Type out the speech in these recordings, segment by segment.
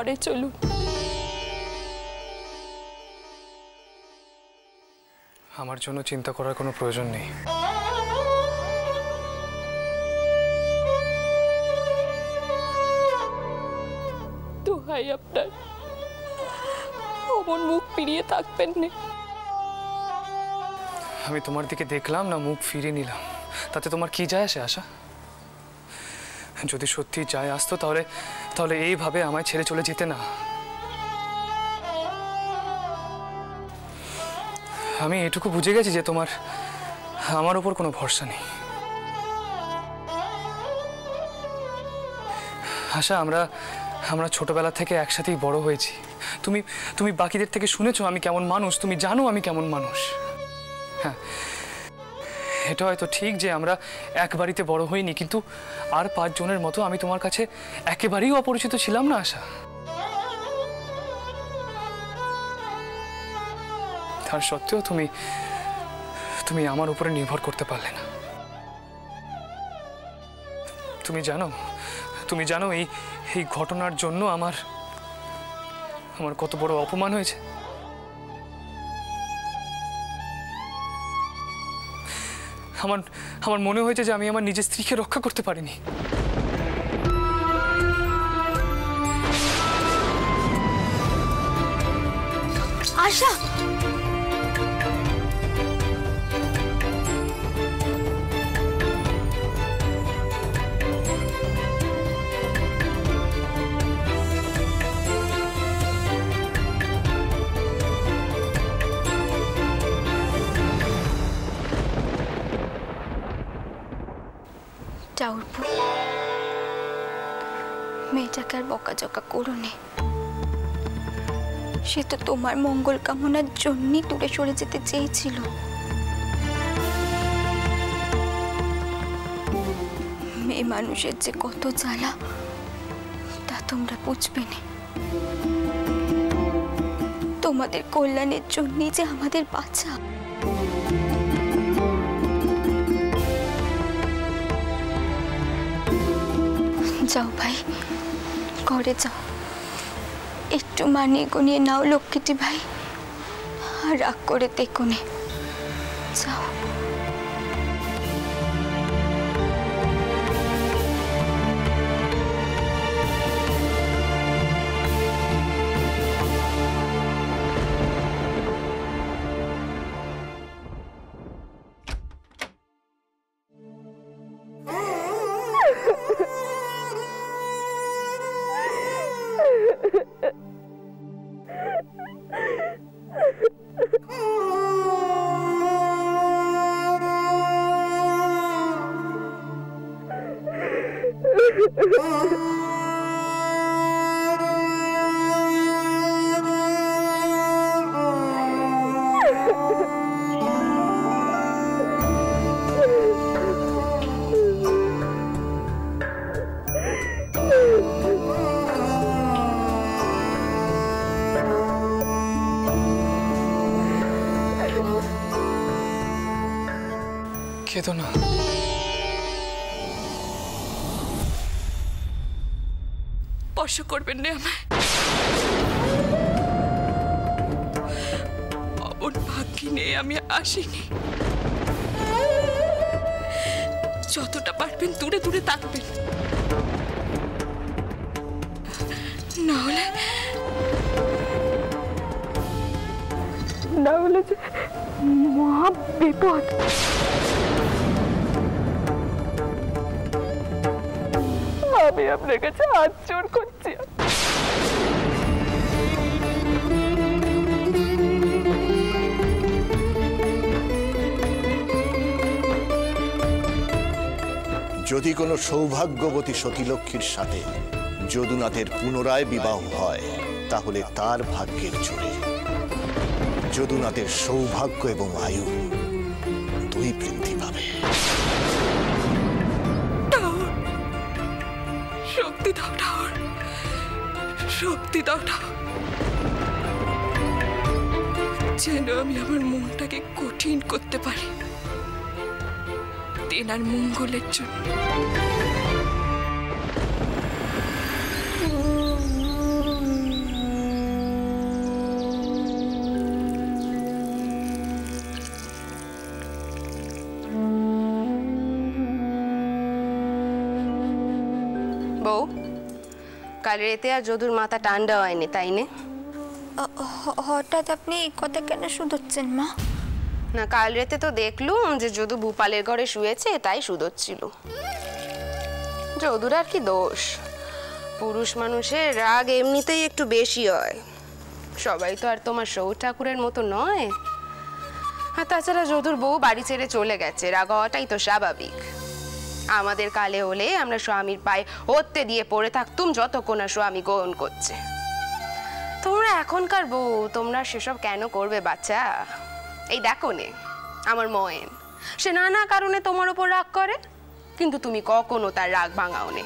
ঘরে চলুন। আমার জন্য চিন্তা করার কোনো প্রয়োজন নেই। দোহাই আপনার, অমন মুখ ফিরিয়ে থাকবেন না। আমি তোমার দিকে দেখলাম না মুখ ফিরিয়ে নিলাম, তাতে তোমার কি যায় আসে আশা? যদি সত্যি যায় আসতো তাহলে তাহলে এইভাবে আমায় ছেড়ে চলে যেতে না। আমি এটুকু বুঝে গেছি যে তোমার আমার উপর কোনো ভরসা নেই। আশা, আমরা ছোটবেলা থেকে একসাথেই বড় হয়েছি। তুমি বাকিদের থেকে শুনেছো আমি কেমন মানুষ, তুমি জানো আমি কেমন মানুষ। হ্যাঁ, এটা হয়তো ঠিক যে আমরা এক বাড়িতে বড় হইনি, কিন্তু আর 5 জনের মতো আমি তোমার কাছে একেবারেই অপরিচিত ছিলাম না আশা। তার সত্ত্বেও তুমি আমার উপরে নির্ভর করতে পারলে না। তুমি জানো এই ঘটনার জন্য আমার কত বড় অপমান হয়েছে। আমার মনে হয়েছে যে আমি আমার নিজের স্ত্রীকে রক্ষা করতে পারিনি। আশা, মেয়েটাকে আর বকাঝকা করো নে। সে তো তোমার মঙ্গল কামনার জন্যই দূরে সরে যেতে চেয়েছিল। মেয়ে মানুষের যে কত জ্বালা তা তোমরা বুঝবে না। তোমাদের কল্যাণের জন্যই যে আমাদের বাঁচা। যাও ভাই, ঘরে যাও, একটু মানিয়ে গুনিয়ে নাও লক্ষ্মীটি ভাই, আর রাগ করে দেখো নে। যাও। কেঁদো না। স্পর্শ করবেন না আমায়। অমন ভাগ্যি নিয়ে আমি আসিনি। যতটা পারবেন দূরে দূরে থাকবেন, না হলে যে মহা বিপদ। আমি আপনার কাছে হাত জোড় করছি। যদি কোনো সৌভাগ্যবতী সতীলক্ষ্মীর সাথে যদুনাথের পুনরায় বিবাহ হয়, তাহলে তার ভাগ্যের জোরে যদুনাথের সৌভাগ্য এবং আয়ু দুই বৃদ্ধি পাবে। শক্তি দাও ঠাকুর, শক্তি দাও ঠাকুর, যেন আমি আমার মনটাকে কঠিন করতে পারি তেনার মঙ্গলের জন্য। কাল রাতে আর যদুর মাথা ঠান্ডা হয়নি, তাই না? হঠাৎ আপনি এই কথা কেন শুধোচ্ছেন মা? না, কাল রাতে তো দেখলুম যে যদু ভূপালের ঘরে শুয়েছে, তাই শুধোচ্ছিল। যদুর আর কি দোষ? পুরুষ মানুষের রাগ এমনিতেই একটু বেশি হয়। সবাই তো আর তোমার সৌ ঠাকুরের মতো নয়। আর তাছাড়া যদুর বউ বাড়ি ছেড়ে চলে গেছে, রাগ হওয়াটাই তো স্বাভাবিক। আমাদের কালে হলে আমরা স্বামীর পায়ে হত্যে দিয়ে পড়ে থাকতুম যতক্ষণ না স্বামী গ্রহণ করছে। তোমরা এখনকার বউ, তোমরা সেসব কেন করবে বাচ্চা? এই দেখো নে আমার ময়েন, সে নানা কারণে তোমার উপর রাগ করে, কিন্তু তুমি কখনো তার রাগ ভাঙাও নে।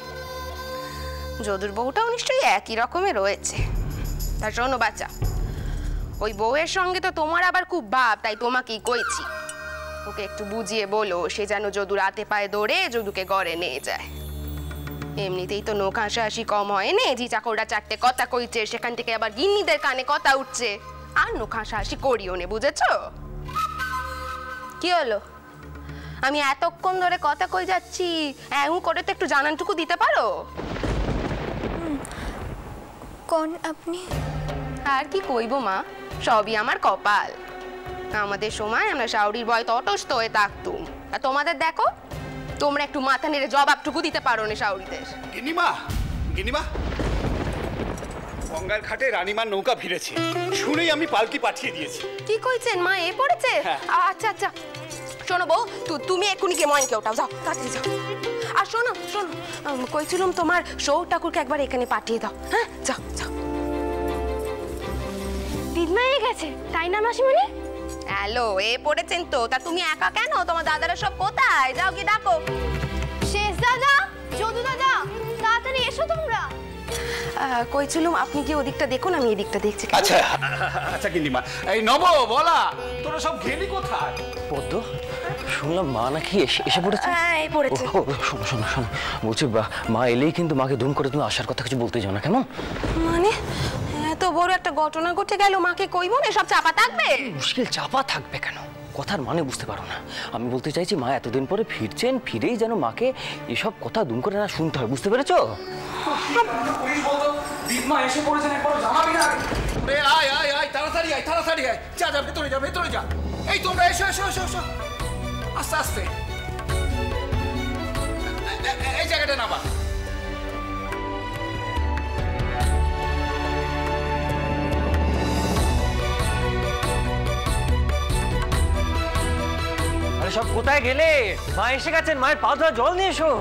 যদুর বউটাও নিশ্চয়ই একই রকমের রয়েছে। তা শোনো বাচ্চা, ওই বউয়ের সঙ্গে তো তোমার আবার খুব ভাব, তাই তোমাকেই কইছি, ওকে একটু বুঝিয়ে বলো সে যেন যদুর হাতে পায়ে দৌড়ে যদুকে ঘরে নিয়ে যায়। এমনিতেই তো নোক হাসাহাসি কম হয় নে, জি চাকরটা চারটে কথা কইছে, সেখান থেকে আবার গিন্নিদের কানে কথা উঠছে, আর নোক হাসাহাসি করিও নে, বুঝেছ? কি হলো? আমি এতক্ষণ ধরে কথা কই যাচ্ছি, এমন করে তো একটু জানানটুকু দিতে পারো? কোন আপনি? আর কি কইব মা, সবই আমার কপাল। আমাদের সময় আমরা শাওরির ভয় তটস্থ হয়ে থাকতুম, আর তোমাদের দেখো, তোমরা একটু মাথা নেড়ে জবাবটুকু দিতে পারো না শাওরিদের। গিনিমা, গিনিমা, গঙ্গার ঘাটে রানীমার নৌকা ভিড়েছে, শুনেই আমি পালকি পাঠিয়ে দিয়েছি। কি কইছেন মা, এ পড়েছে? আচ্ছা আচ্ছা, শোনো বউ, তুমি এক্ষুনি গিয়ে ময়নকে ওঠাও, যাও তাড়াতাড়ি যাও। আর শোনো শোনো, কইছিলাম তোমার সৌ ঠাকুরকে একবার এখানে পাঠিয়ে দাও। হ্যাঁ, যাও যাও। দিদমা এ গেছে, তাই না মাসিমণি? হ্যালো, এ পড়েছেন তো, তা তুমি একা কেন? তোমার দাদারা সব কোথায়? যাও কি ডাকো। শেষ দাদা, যদু দাদা, তাড়াতাড়ি এসো তোমরা। কইছিলাম আপনি কি ওদিকটা দেখুন, আমি এদিকটা দেখছি। আচ্ছা আচ্ছা গিনিমা, এই নব বলা, তোরা সব গেলি কোথায়? পদ্ম, শুনলাম মা নাকি এসে পড়েছে। হ্যাঁ, এই পড়েছে। শোনো শোনো শোনো, বলছি মা এলেই কিন্তু মাকে ধুম করে তুমি আসার কথা কিছু বলতে যাও না, কেমন? মানে এত বড় একটা ঘটনা ঘটে গেল, মাকে কইব না? সব চাপা থাকবে? মুশকিল চাপা থাকবে কেন? কথার মানে বুঝতে পারো না? আমি বলতে চাইছি মা এতদিন পরে ফিরছেন, ফিরেই যেন মাকে এসব কথা দুম করে না শুনতে হয়, বুঝতে পেরেছো? দিদমা এসে পড়েছেন, একবার জানাবি না? আয় আয় আয়, তাড়াতাড়ি আয়, তাড়াতাড়ি আয়, যা যা, ভেতরে যা, ভেতরে যা। এই তোমরা এসো এসো এসো এসো, আস্তে আস্তে, এই জায়গাটা নাবা। আরে সব কোথায় গেলে? মা এসে গেছেন, মায়ের পা ধোয়া জল নিয়ে এসো।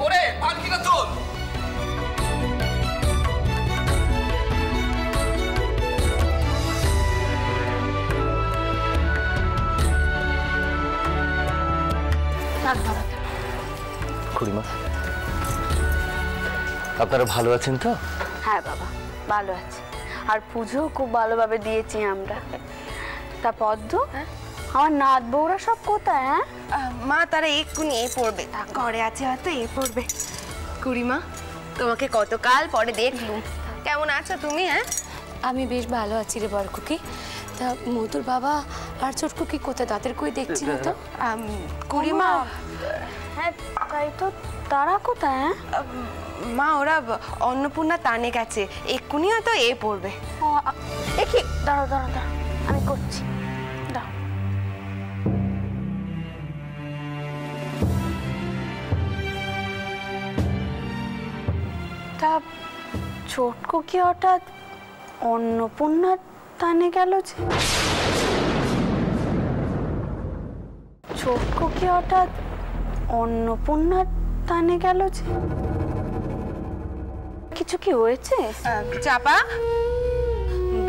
ওরে পালকিটা তোল। খুড়িমা, আপনারা ভালো আছেন তো? হ্যাঁ বাবা, ভালো আছে, আর পুজো খুব ভালোভাবে দিয়েছি আমরা। তা পদ্ম, আমার নাত বউরা সব কোথায়? হ্যাঁ মা, তারা এক্ষুনি এ পড়বে, ঘরে আছে হয়তো, এ পড়বে। কুড়িমা, তোমাকে কতকাল পরে দেখলুম, কেমন আছো তুমি? হ্যাঁ, আমি বেশ ভালো আছি রে বরকুকি। তা মধুর বাবা আর ছোটকুকি কোথায়? তাদের কই দেখছি না তো। কুড়িমা, হ্যাঁ তাই তো, তারা কোথায়? মা ওরা অন্নপূর্ণা টানে গেছে, এক্ষুনি হয়তো এ পড়বে। দেখি, দাঁড়াও দাঁড়াও দাঁড়াও, আমি করছি, দাঁড়াও। তা ছোটকু কি হঠাৎ অন্নপূর্ণার টানে গেল যে? ছোটকু কি হঠাৎ অন্নপূর্ণার টানে গেল যে? কিছু কি হয়েছে? চাপা,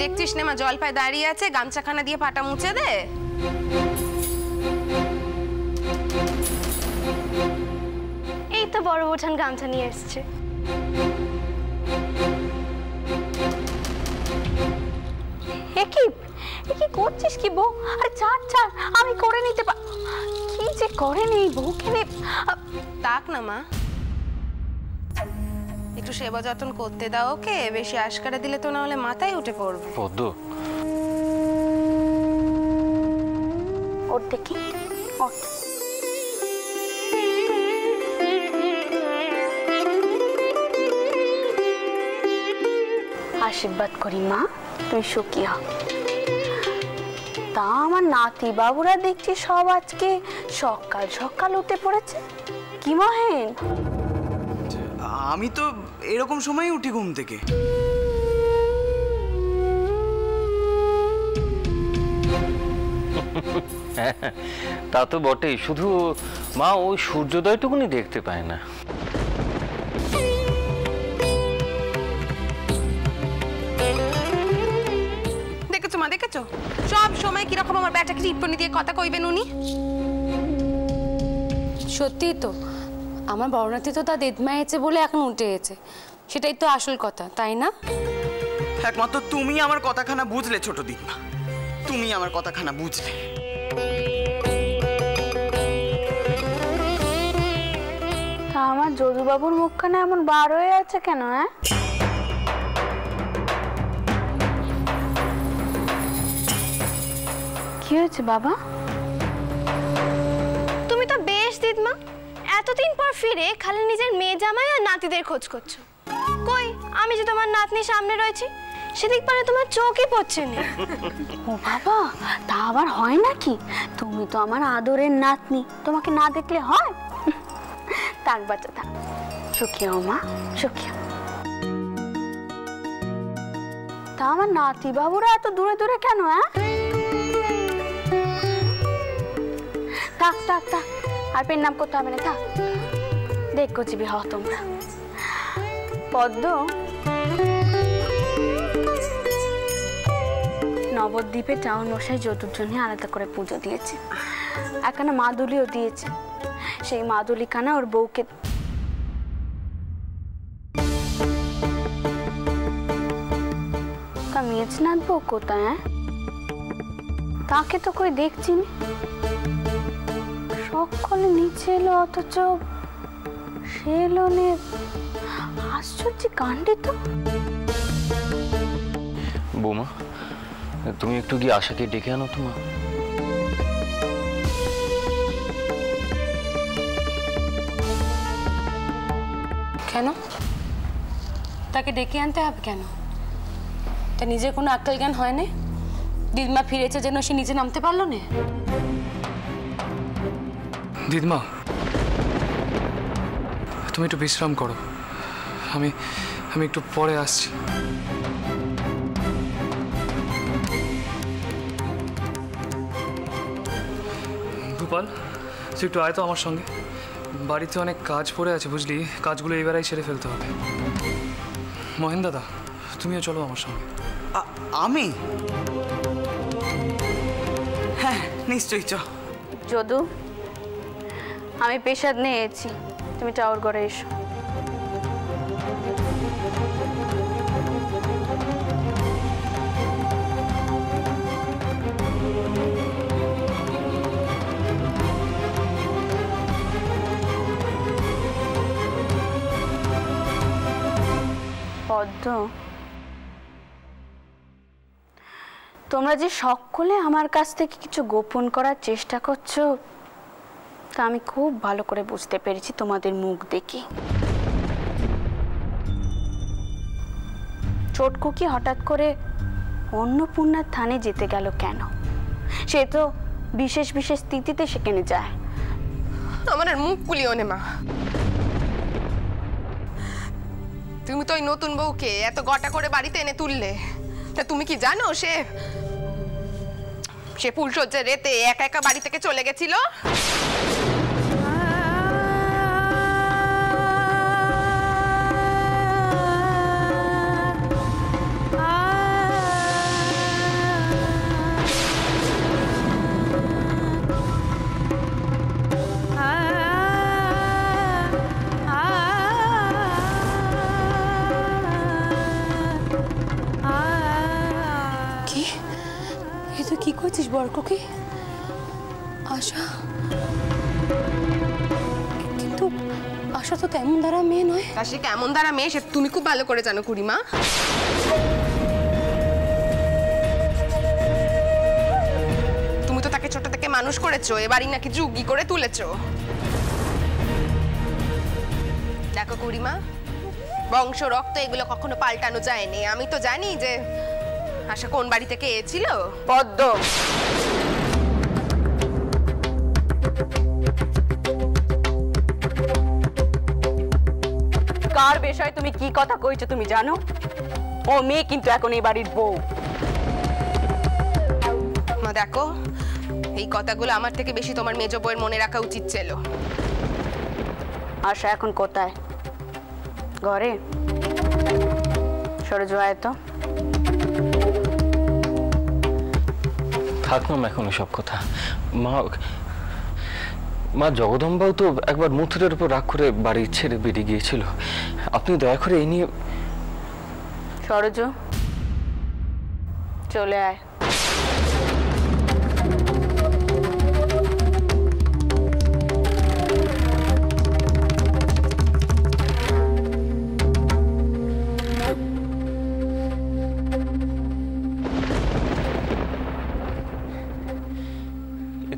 দেখছিস না মা জলপায় দাঁড়িয়ে আছে, গামছাখানা দিয়ে পাটা মুছে দে। এই তো বড় উঠান গামছা নিয়ে এসছে। কি করছিস কি বউ? আরে ছাড় ছাড়, আমি করে নিতে পার। কি যে করে নেই বউকে নে। তাক না মা, একটু সেবা যত্ন করতে দাও ওকে, বেশি আশকারা দিলে তো না হলে মাথায় উঠে পড়বে। পদ্ম, ওর দেখি, ওর আশীর্বাদ করি মা, তুমি সুখী হও। তা আমার নাতি বাবুরা দেখছি সব আজকে সকাল সকাল উঠে পড়েছে, কি মহেন? আমি তো এরকম সময় উঠি ঘুম থেকে। তা তো বটেই, শুধু মা ওই সূর্যোদয়টুকুনি দেখতে পায় না। দেখেছো মা, দেখেছো সব সময় কিরকম আমার ব্যাটাকে টিপ্পনি দিয়ে কথা কইবেন উনি। সত্যি তো, আমার বড়নাতি তো তার দেদমা এসেছে বলে এখন উঠে গেছে, সেটাই তো আসল কথা, তাই না? একমাত্র তুমি আমার কথাখানা বুঝলে ছোট দিদিমা, তুমি আমার কথাখানা বুঝলে। তা আমার যদুবাবুর মুখখানে এমন বার হয়ে আছে কেন? হ্যাঁ, কি হয়েছে বাবা? তুমি তো বেশ দিদমা, এতদিন পর ফিরে খালি নিজের মেয়ে জামাই আর নাতিদের খোঁজ করছো। কই, আমি যে তোমার নাতনি সামনে রয়েছি সেদিক পারে তোমার চোখই পড়ছে না। ও বাবা, তা আবার হয় নাকি? তুমি তো আমার আদরের নাতনি, তোমাকে না দেখলে হয়? থাক বাচ্চা থাক, সুখী হও মা, সুখী হও। তা আমার নাতি বাবুরা এত দূরে দূরে কেন? হ্যাঁ, থাক থাক থাক, আর পেন নাম করতে হবে না, থাক। দেখো জিবি হও তোমরা। পদ্ম নবদ্বীপে টাউন মশাই যদুর জন্য আলাদা করে পুজো দিয়েছে, একখানা মাদুলিও দিয়েছে। সেই মাদুলিখানা ওর বউকে তা মেজনাথ বউ কোথায়? হ্যাঁ, তাকে তো কই দেখছি না। সকলে নিচে এলো অথচ সে এলো নে। আশ্চর্য কাণ্ডে তো। বৌমা, তুমি একটু গিয়ে আশাকে ডেকে আনো তো মা। কেন তাকে ডেকে আনতে হবে কেন? তা নিজের কোনো আক্কেল জ্ঞান হয় না? দিদমা ফিরেছে যেন সে নিচে নামতে পারলো না? দিদমা, তুমি একটু বিশ্রাম করো, আমি একটু পরে আসছি। গোপাল, তুই একটু আয় তো আমার সঙ্গে। বাড়িতে অনেক কাজ পড়ে আছে বুঝলি, কাজগুলো এবারেই সেরে ফেলতে হবে। মহেন দাদা, তুমিও চলো আমার সঙ্গে। আমি? হ্যাঁ, নিশ্চয়ই চ। যদু, আমি পেশাদ নিয়েছি, তুমি টাওয়ার ঘরে এসো। পদ্ম, তোমরা যে সকলে আমার কাছ থেকে কিছু গোপন করার চেষ্টা করছো তা আমি খুব ভালো করে বুঝতে পেরেছি তোমাদের মুখ দেখে। চটকু কি হঠাৎ করে অন্নপূর্ণার থানে যেতে গেল কেন? সে তো বিশেষ বিশেষ তিথিতে সেখানে যায়। আমার আর মুখ কুলিও নে মা। তুমি তো ওই নতুন বউকে এত গটা করে বাড়িতে এনে তুললে, তা তুমি কি জানো সে ফুলসজ্জার রেতে একা একা বাড়ি থেকে চলে গেছিল? কি করছিস বরকুকি? আশা, কিন্তু আশা তো তেমন দ্বারা মেয়ে নয়। তা সে কেমন দ্বারা মেয়ে সে তুমি খুব ভালো করে জানো খুড়িমা। তুমি তো তাকে ছোট থেকে মানুষ করেছো, এবারই নাকি যুগি করে তুলেছো। দেখো খুড়িমা, বংশ রক্ত এগুলো কখনো পাল্টানো যায়নি। আমি তো জানি যে আশা কোন বাড়ি থেকে এসেছিল। পদ্ম, কার বিষয়ে তুমি কি কথা কইছো তুমি জানো? ও মেয়ে কিন্তু এখন এই বাড়ির বউ। মা দেখো, এই কথাগুলো আমার থেকে বেশি তোমার মেজ বউয়ের মনে রাখা উচিত ছিল। আশা এখন কোথায়? ঘরে? সরে যাও তো। থাক না এখন সব কথা। মা জগদম্বাও তো একবার মথুরের উপর রাগ করে বাড়ি ছেড়ে বেরিয়ে গিয়েছিল। আপনি দয়া করে এই নিয়ে সরজ, চলে আয়।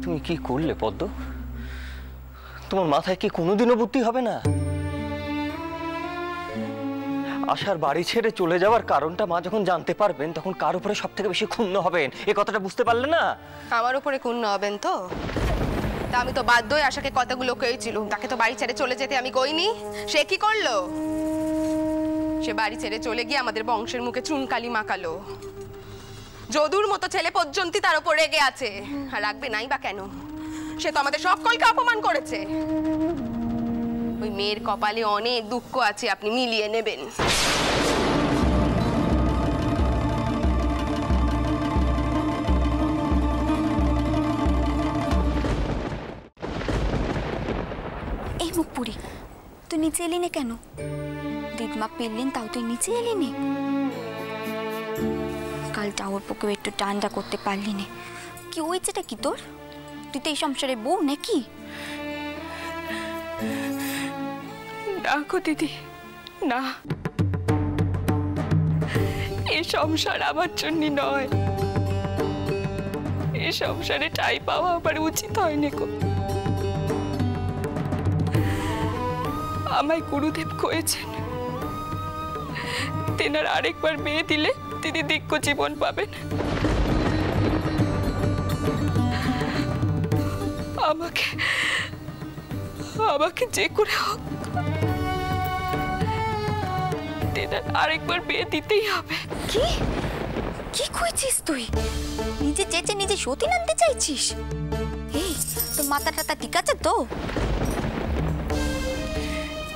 তুমি কি করলে পদ্ম? তোমার মাথায় কি কোনোদিনও বুদ্ধি হবে না? আশার বাড়ি ছেড়ে চলে যাওয়ার কারণটা মা যখন জানতে পারবেন তখন কার উপরে সব থেকে বেশি ক্ষুণ্ণ হবেন, এই কথাটা বুঝতে পারলে না? আমার উপরে ক্ষুণ্ণ হবেন তো? তা আমি তো বাধ্য হয়ে আশাকে কথাগুলো কয়েছিল। তাকে তো বাড়ি ছেড়ে চলে যেতে আমি কইনি। সে কি করলো? সে বাড়ি ছেড়ে চলে গিয়ে আমাদের বংশের মুখে চুনকালি মাখালো। যদুর মতো ছেলে পর্যন্ত তার উপর রেগে আছে। আর রাখবে নাই বা কেন? সে তো আমাদের সকলকে অপমান করেছে। ওই মেয়ের কপালে অনেক দুঃখ আছে, আপনি মিলিয়ে নেবেন। এই মুখপুরি, তুই নিচে এলি না কেন? দিদমা পেলেন তাও তুই নিচে এলি নে। কাল টাওয়ার পোকেও একটু ঠান্ডা করতে পারলি না। কি হয়েছেটা কি তোর? তুই তো এই সংসারে বউ নাকি? না গো দিদি, না, এই সংসার আমার জন্য নয়। এই সংসারে ঠাঁই পাওয়া আমার উচিত হয়নি গো। আমায় গুরুদেব কয়েছেন তেনার আরেকবার মেয়ে দিলে তিনি দিব্য জীবন পাবেন। আমাকে আমাকে যে করে হোক তেনার আরেকবার বিয়ে দিতেই হবে। কি কি কইছিস তুই? নিজে চেঁচে নিজে সতী আনতে চাইছিস? এই তোর মাথা টাথা ঠিক আছে তো?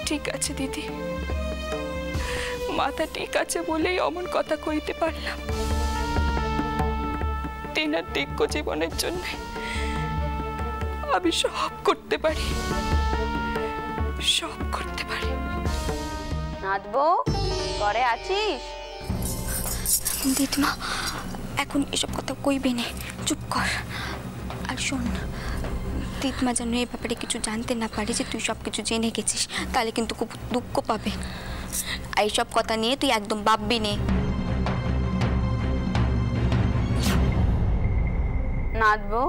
ঠিক আছে দিদি, মাথা ঠিক আছে বলেই অমন কথা কইতে পারলাম। তেনার দিব্য জীবনের জন্য আমি সব করতে পারি, সব করতে পারি। নাচবো, ঘরে আছিস? দিদমা এখন এসব কথা কইবে না, চুপ কর। আর শোন, দিদমা যেন এই ব্যাপারে কিছু জানতে না পারে যে তুই সব কিছু জেনে গেছিস, তাহলে কিন্তু খুব দুঃখ পাবে। এইসব কথা নিয়ে তুই একদম ভাববি নে। নাচবো?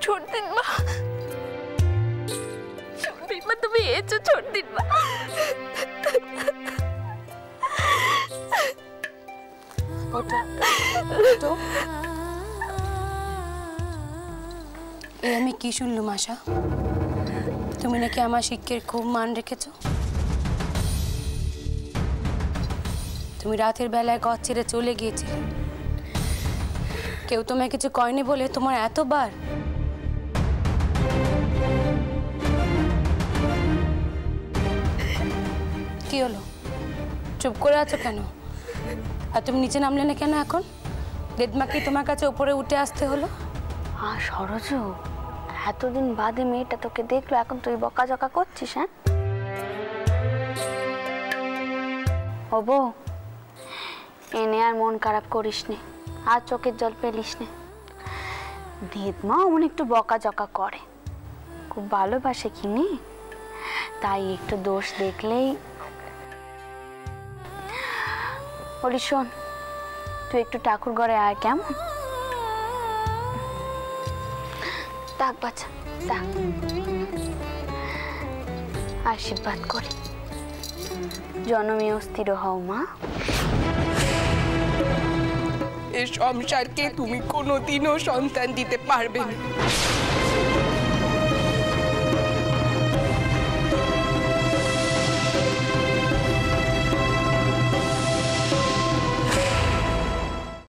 छोड़ दिन माँ, छोड़ दिन माँ, तुम्हें ये जो छोड़ दिन माँ। তো এই আমি কি শুনলুম আশা? তুমি নাকি আমার শিক্ষের খুব মান রেখেছো। তুমি রাতের বেলায় ঘর ছেড়ে চলে গিয়েছিলে, কেউ তোমায় কিছু কয়নি বলে তোমার এতবার। কি হলো, চুপ করে আছো কেন? আর তুমি নিচে নামলে না কেন এখন? দেদমা কি তোমার কাছে উপরে উঠে আসতে হলো? আর সরজ, এতদিন বাদে মেয়েটা তোকে দেখলো, এখন তুই বকাঝকা করছিস? হ্যাঁ ও বউ, এনে আর মন খারাপ করিস নে, আর চোখের জল পেলিস নে। দেদমা অমন একটু বকাঝকা করে, খুব ভালোবাসে কিনি, তাই একটু দোষ দেখলেই। বলি শোন, তুই একটু ঠাকুর ঘরে আয়, কেমন? থাক বাচ্চা থাক, আশীর্বাদ করি জনমে অস্থির হও মা। এই সংসারকে তুমি কোনোদিনও সন্তান দিতে পারবে না।